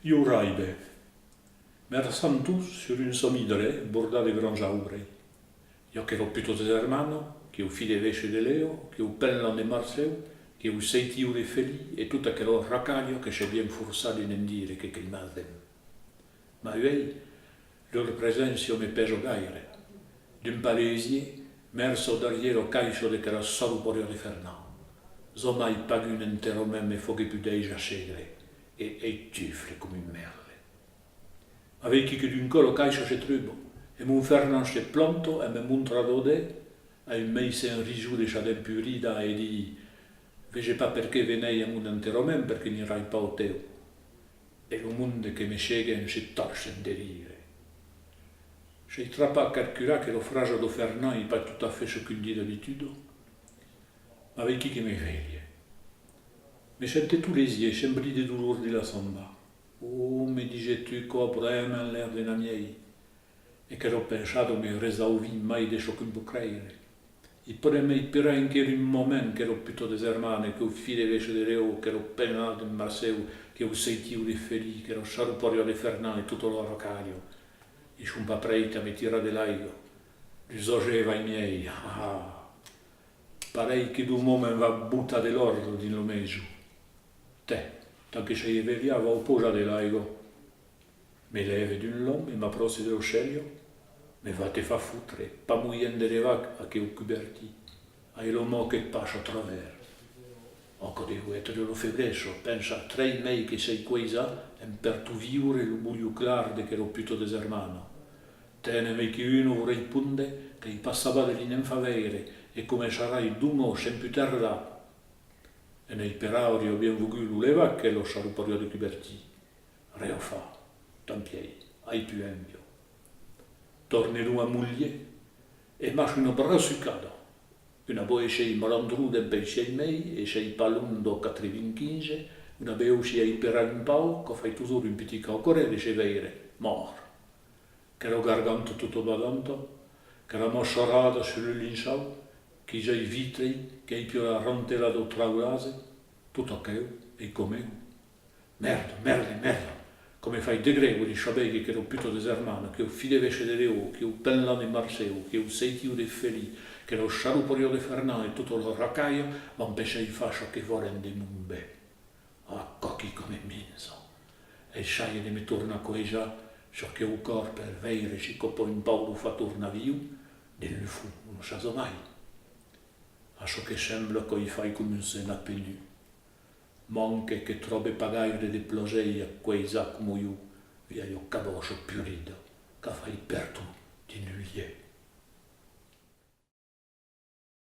Iuraibe, mersan tous sur une somidre borda de grands jaurei. Io che ho piuttosto hermano, che ho fide vesce de leo, che ho pellan de marceu, che ho seitiu de feli e tutta che lo racaglio che c'è bien forzato in dire che il madem. Ma io, loro presenzio me peso gaire. D'un palesier, merso d'arriero caixo de che era solo porio de Fernand. Zomai pagun entero me foghe più deja scegre e gifle come un merle. Avec che d'un colo caixo c'è trubo, e mon Fernand c'è planto e me montra d'ode, a un meise un rigiù de chadem purida e di vege pas perché venei a mon entero mem perché n'irai pas o teu. E lo monde che me sceguen c'è torcen derire. C'è trappa a calcular che lo fragio do Fernand è pas tout à fait ce qu'un dit d'habitude, ma avec qui me veglie. Me sente tous les yeux, chembri de douleur de la samba. Oh, me disais-tu qu'au brème l'air de la miei, e che l'ho pensato me resauvi mai de ciò che può credere. E poi me ispira anche un momento che l'ho piuttosto desermane, che ho file vesce de reo, che l'ho penato in Marseu, che ho sentito di felice, che l'ho sciaruporio de Fernand e tutto lo racaglio. E sono pas preita a me tira de l'aigo. Risogeva i miei. Ah, parei che d'un momento va butta dell'ordo di lo meso. Te. Tanto che vegliava o posa dell'aigo, me leve d'un l'om e m'approsse dello sceglio, me va te fa foutre, pa muiende le vac a che ho cuberti, ai lo mo che pascio a travers. Anche devo essere lo febrescio, pensa a 3 mesi che sei quesa, e per tu vivere lo buio clarde che l'ho piuttosto desermano. Teneme che uno vorrei punde, che i passava dell'inenfavere, e come sarai d'umo sempre più tarda. E nei peraurio abbiamo voluto leva che lo sciaruporio di Cuberti. Reo fa, tampiei, ai più empio. Tornerò a moglie e mascio una brasucada. Una boe scei malandruda per scei mei e scei palundo 4,15, una beusci ai per un pau, che fai tutto un petit caucore e scevere, mor. Che ero garganto tutto badanto, che era mosciarata sul linciao, che già i vitri, che hai più la rantela do traulase, tutto che e come. Merda, come fai de grego di sciabeghi che ero piuttosto desermano, che ho fide vesce de leo, che ho penlan di Marseu, che ho seitiu de feli, che lo sciaruporio de Fernand e tutto lo racaio, ma un pesce di fascio che voren de mumbe. Ah, cocchi come minso. E sciaie de me torna coesa, ciò che ho cor per veire, ci copo in pauro fa torna viu, del fu, non sa mai. A ciò che sembra che fai come un sena penu. Manche che trobe pagaire de plogei a quei sac muiu, via io caboscio più rido, che fai per tu di nulie.